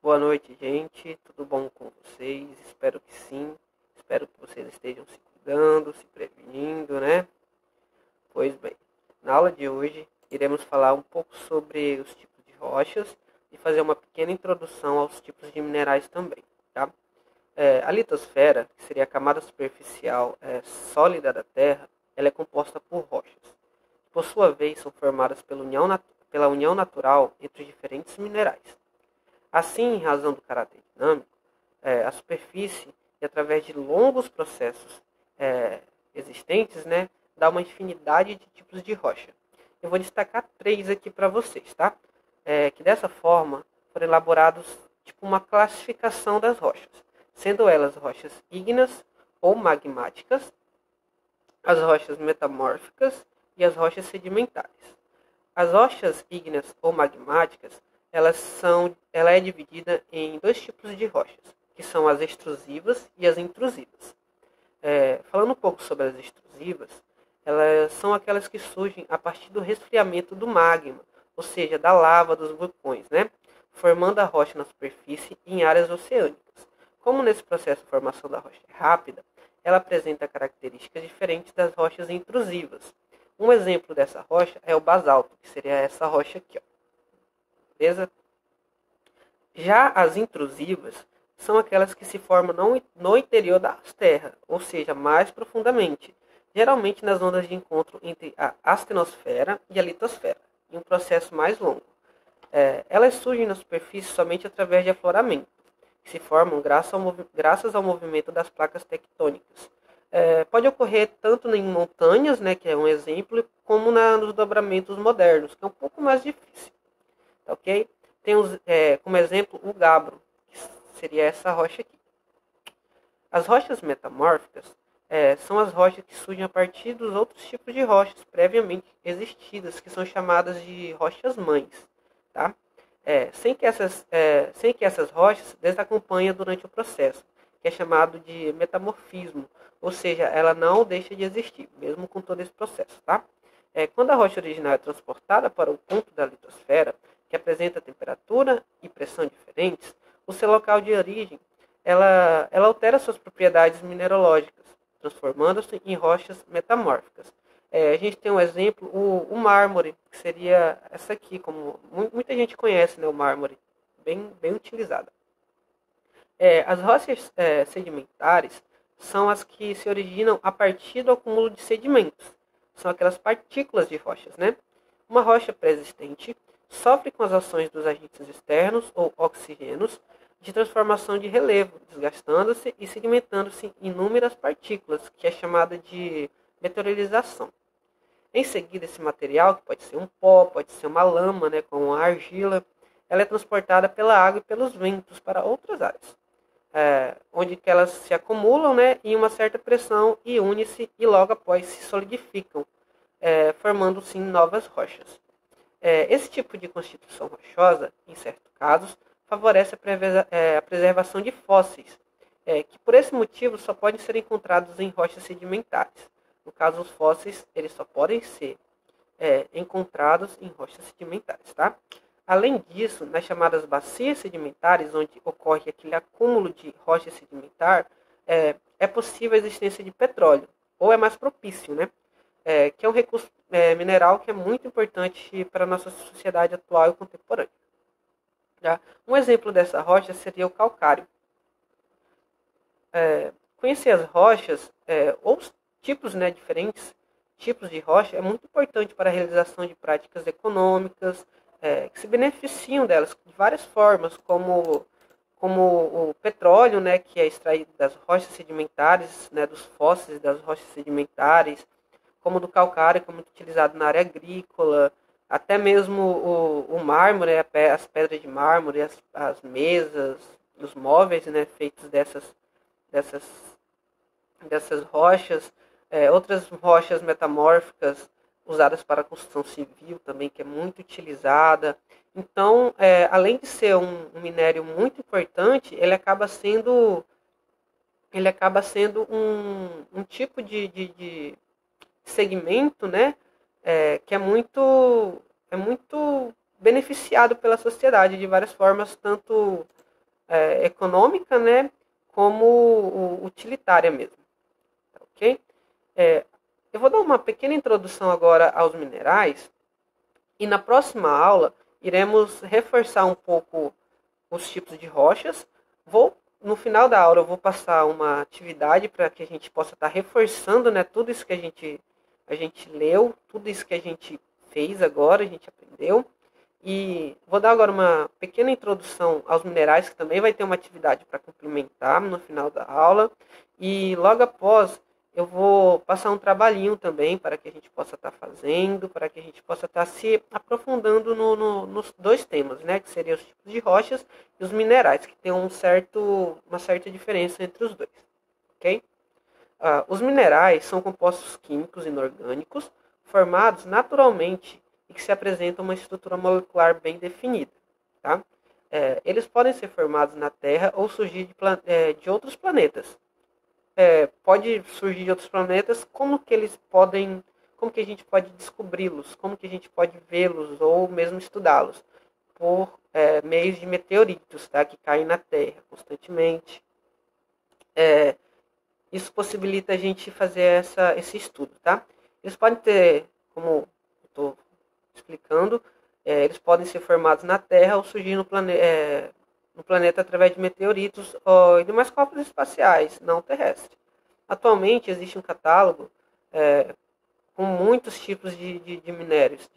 Boa noite, gente. Tudo bom com vocês? Espero que sim. Espero que vocês estejam se cuidando, se prevenindo, né? Pois bem, na aula de hoje iremos falar um pouco sobre os tipos de rochas e fazer uma pequena introdução aos tipos de minerais também, tá? A litosfera, que seria a camada superficial sólida da Terra, ela é composta por rochas, que por sua vez são formadas pela união natural entre os diferentes minerais. Assim, em razão do caráter dinâmico, a superfície, e através de longos processos existentes, né, dá uma infinidade de tipos de rocha. Eu vou destacar 3 aqui para vocês, tá? Que dessa forma foram elaborados tipo uma classificação das rochas, sendo elas rochas ígneas ou magmáticas, as rochas metamórficas e as rochas sedimentares. As rochas ígneas ou magmáticas, ela é dividida em 2 tipos de rochas, que são as extrusivas e as intrusivas. Falando um pouco sobre as extrusivas, elas são aquelas que surgem a partir do resfriamento do magma, ou seja, da lava dos vulcões, né? Formando a rocha na superfície em áreas oceânicas. Como nesse processo de formação da rocha é rápida, ela apresenta características diferentes das rochas intrusivas. Um exemplo dessa rocha é o basalto, que seria essa rocha aqui, ó. Beleza? Já as intrusivas são aquelas que se formam no interior das terras, ou seja, mais profundamente, geralmente nas zonas de encontro entre a astenosfera e a litosfera, em um processo mais longo. Elas surgem na superfície somente através de afloramento, que se formam graças ao movimento das placas tectônicas. Pode ocorrer tanto em montanhas, né, que é um exemplo, como nos dobramentos modernos, que é um pouco mais difícil. Tá, ok? Temos como exemplo o gabbro, que seria essa rocha aqui. As rochas metamórficas são as rochas que surgem a partir dos outros tipos de rochas previamente existidas, que são chamadas de rochas-mães. Tá? Sem que essas rochas desacompanhem durante o processo, que é chamado de metamorfismo, ou seja, ela não deixa de existir, mesmo com todo esse processo. Tá? Quando a rocha original é transportada para o ponto da litosfera, que apresenta temperatura e pressão diferentes, o seu local de origem ela altera suas propriedades mineralógicas, transformando-se em rochas metamórficas. A gente tem um exemplo, o mármore, que seria essa aqui, como muita gente conhece, né, o mármore, bem utilizada. As rochas sedimentares são as que se originam a partir do acúmulo de sedimentos. São aquelas partículas de rochas, né? Uma rocha pré-existente sofre com as ações dos agentes externos ou oxigênios de transformação de relevo, desgastando-se e sedimentando-se em inúmeras partículas, que é chamada de meteorização. Em seguida, esse material, que pode ser um pó, pode ser uma lama, né, como a argila, ela é transportada pela água e pelos ventos para outras áreas, onde que elas se acumulam, né, em uma certa pressão e unem-se e logo após se solidificam, formando-se novas rochas. Esse tipo de constituição rochosa, em certos casos, favorece a preservação de fósseis, que por esse motivo só podem ser encontrados em rochas sedimentares. No caso, os fósseis eles só podem ser encontrados em rochas sedimentares. Tá? Além disso, nas chamadas bacias sedimentares, onde ocorre aquele acúmulo de rocha sedimentar, é possível a existência de petróleo, ou é mais propício, né? Que é um recurso mineral que é muito importante para a nossa sociedade atual e contemporânea. Tá? Um exemplo dessa rocha seria o calcário. Conhecer as rochas ou os tipos, né, diferentes tipos de rocha é muito importante para a realização de práticas econômicas que se beneficiam delas de várias formas, como o petróleo, né, que é extraído das rochas sedimentares, né, dos fósseis das rochas sedimentares, como do calcário, que é muito utilizado na área agrícola, até mesmo o mármore, as pedras de mármore, as mesas, os móveis, né, feitos dessas rochas, outras rochas metamórficas usadas para a construção civil também, que é muito utilizada. Então, além de ser um minério muito importante, ele acaba sendo um tipo de segmento, né, que é muito beneficiado pela sociedade de várias formas, tanto econômica, né, como utilitária mesmo. Tá, ok? Eu vou dar uma pequena introdução agora aos minerais e na próxima aula iremos reforçar um pouco os tipos de rochas. No final da aula eu vou passar uma atividade para que a gente possa estar reforçando, né, tudo isso que a gente leu, tudo isso que a gente fez agora, a gente aprendeu. E vou dar agora uma pequena introdução aos minerais, que também vai ter uma atividade para complementar no final da aula. E logo após, eu vou passar um trabalhinho também para que a gente possa estar fazendo, para que a gente possa estar se aprofundando nos dois temas, né? Que seriam os tipos de rochas e os minerais, que tem uma certa diferença entre os dois. Ok? Os minerais são compostos químicos inorgânicos formados naturalmente e que se apresentam uma estrutura molecular bem definida. Tá? Eles podem ser formados na Terra ou surgir de outros planetas. Pode surgir de outros planetas, como que a gente pode descobri-los, como que a gente pode vê-los ou mesmo estudá-los? Por meios de meteoritos, tá? Que caem na Terra constantemente. Isso possibilita a gente fazer esse estudo, tá? Eles podem ter, como estou explicando, eles podem ser formados na Terra ou surgir no planeta através de meteoritos e demais corpos espaciais não terrestres. Atualmente existe um catálogo com muitos tipos de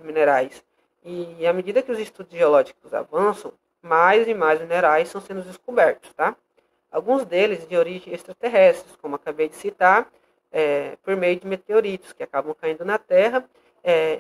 minerais. E à medida que os estudos geológicos avançam, mais e mais minerais estão sendo descobertos, tá? Alguns deles de origem extraterrestre, como acabei de citar, por meio de meteoritos que acabam caindo na Terra.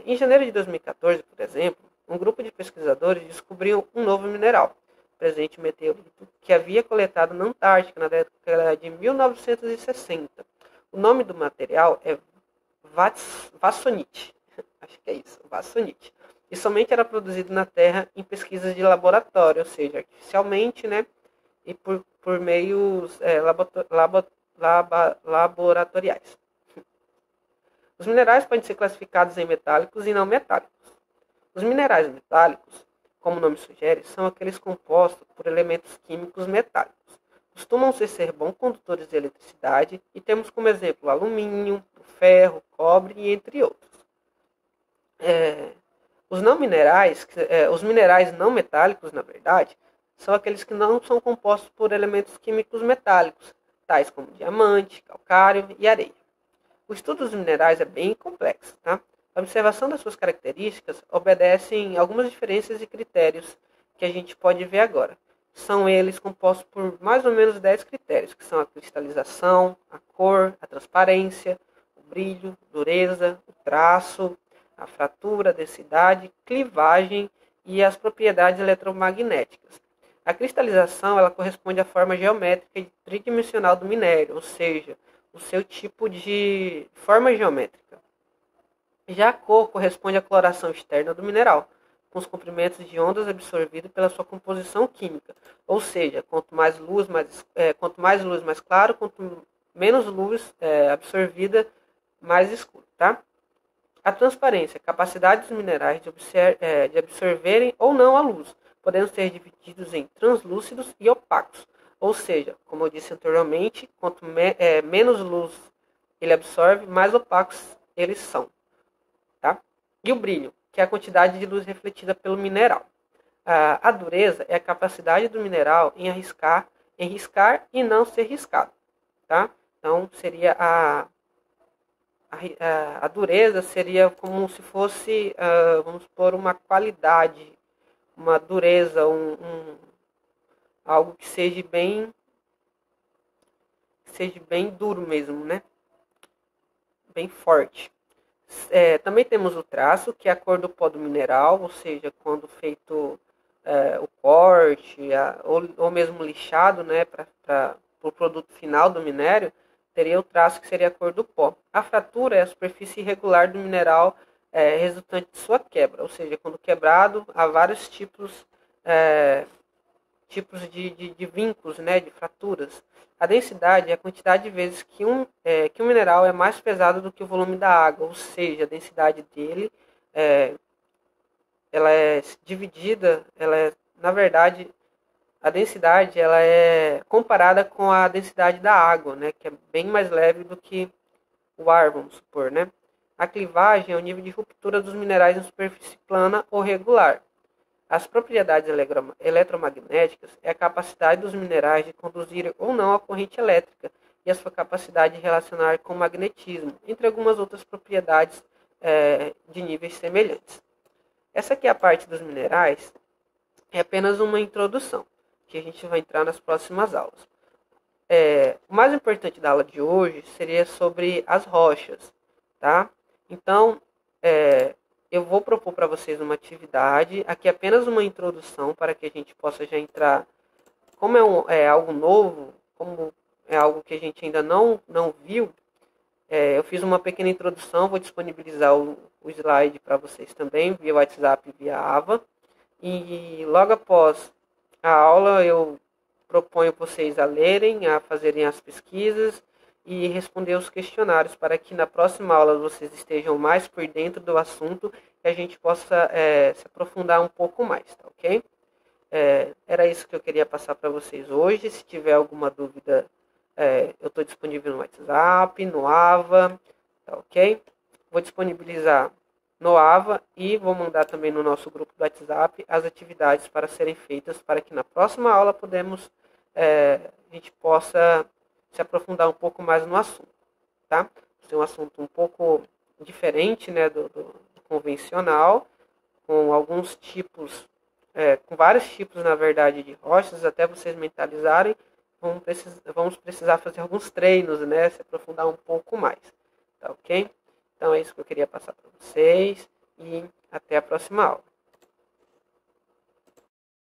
Em janeiro de 2014, por exemplo, um grupo de pesquisadores descobriu um novo mineral, presente meteorito, que havia coletado na Antártica na década de 1960. O nome do material é Wassonite. Acho que é isso, Wassonite. E somente era produzido na Terra em pesquisas de laboratório, ou seja, artificialmente, né? E por meios laboratoriais. Os minerais podem ser classificados em metálicos e não metálicos. Os minerais metálicos, como o nome sugere, são aqueles compostos por elementos químicos metálicos. Costumam ser bons condutores de eletricidade e temos como exemplo o alumínio, o ferro, o cobre e entre outros. Os minerais não metálicos, na verdade, são aqueles que não são compostos por elementos químicos metálicos, tais como diamante, calcário e areia. O estudo dos minerais é bem complexo, tá? A observação das suas características obedecem algumas diferenças e critérios que a gente pode ver agora. São eles compostos por mais ou menos 10 critérios, que são a cristalização, a cor, a transparência, o brilho, dureza, o traço, a fratura, a densidade, clivagem e as propriedades eletromagnéticas. A cristalização ela corresponde à forma geométrica e tridimensional do minério, ou seja, o seu tipo de forma geométrica. Já a cor corresponde à coloração externa do mineral, com os comprimentos de ondas absorvidos pela sua composição química. Ou seja, quanto mais luz mais claro, quanto menos luz absorvida, mais escuro. Tá? A transparência, capacidade dos minerais de absorverem ou não a luz, podendo ser divididos em translúcidos e opacos. Ou seja, como eu disse anteriormente, quanto menos luz ele absorve, mais opacos eles são. Tá? E o brilho, que é a quantidade de luz refletida pelo mineral. A dureza é a capacidade do mineral em riscar e não ser riscado. Tá? Então, seria a dureza seria como se fosse, vamos supor, uma qualidade, uma dureza, algo que seja bem duro mesmo, né? Bem forte. Também temos o traço, que é a cor do pó do mineral, ou seja, quando feito o corte ou mesmo lixado, né, para o produto final do minério, teria o traço que seria a cor do pó. A fratura é a superfície irregular do mineral resultante de sua quebra, ou seja, quando quebrado, há vários tipos de vínculos, né, de fraturas. A densidade é a quantidade de vezes que um mineral é mais pesado do que o volume da água, ou seja, a densidade dele ela é dividida, na verdade, a densidade ela é comparada com a densidade da água, né, que é bem mais leve do que o ar, vamos supor, né? A clivagem é o nível de ruptura dos minerais em superfície plana ou regular. As propriedades eletromagnéticas é a capacidade dos minerais de conduzir ou não a corrente elétrica e a sua capacidade de relacionar com o magnetismo, entre algumas outras propriedades de níveis semelhantes. Essa aqui é a parte dos minerais, é apenas uma introdução, que a gente vai entrar nas próximas aulas. O mais importante da aula de hoje seria sobre as rochas, tá? Então, eu vou propor para vocês uma atividade, aqui é apenas uma introdução para que a gente possa já entrar, como é algo novo, como é algo que a gente ainda não viu, eu fiz uma pequena introdução, vou disponibilizar o slide para vocês também, via WhatsApp, via AVA, e logo após a aula eu proponho vocês a lerem, a fazerem as pesquisas e responder os questionários para que na próxima aula vocês estejam mais por dentro do assunto e a gente possa se aprofundar um pouco mais, tá ok? Era isso que eu queria passar para vocês hoje. Se tiver alguma dúvida, eu estou disponível no WhatsApp, no AVA, tá ok? Vou disponibilizar no AVA e vou mandar também no nosso grupo do WhatsApp as atividades para serem feitas para que na próxima aula a gente possa se aprofundar um pouco mais no assunto, tá? É um assunto um pouco diferente, né, do convencional, com alguns tipos, com vários tipos, na verdade, de rochas, até vocês mentalizarem, vamos precisar fazer alguns treinos, né, se aprofundar um pouco mais, tá ok? Então é isso que eu queria passar para vocês e até a próxima aula.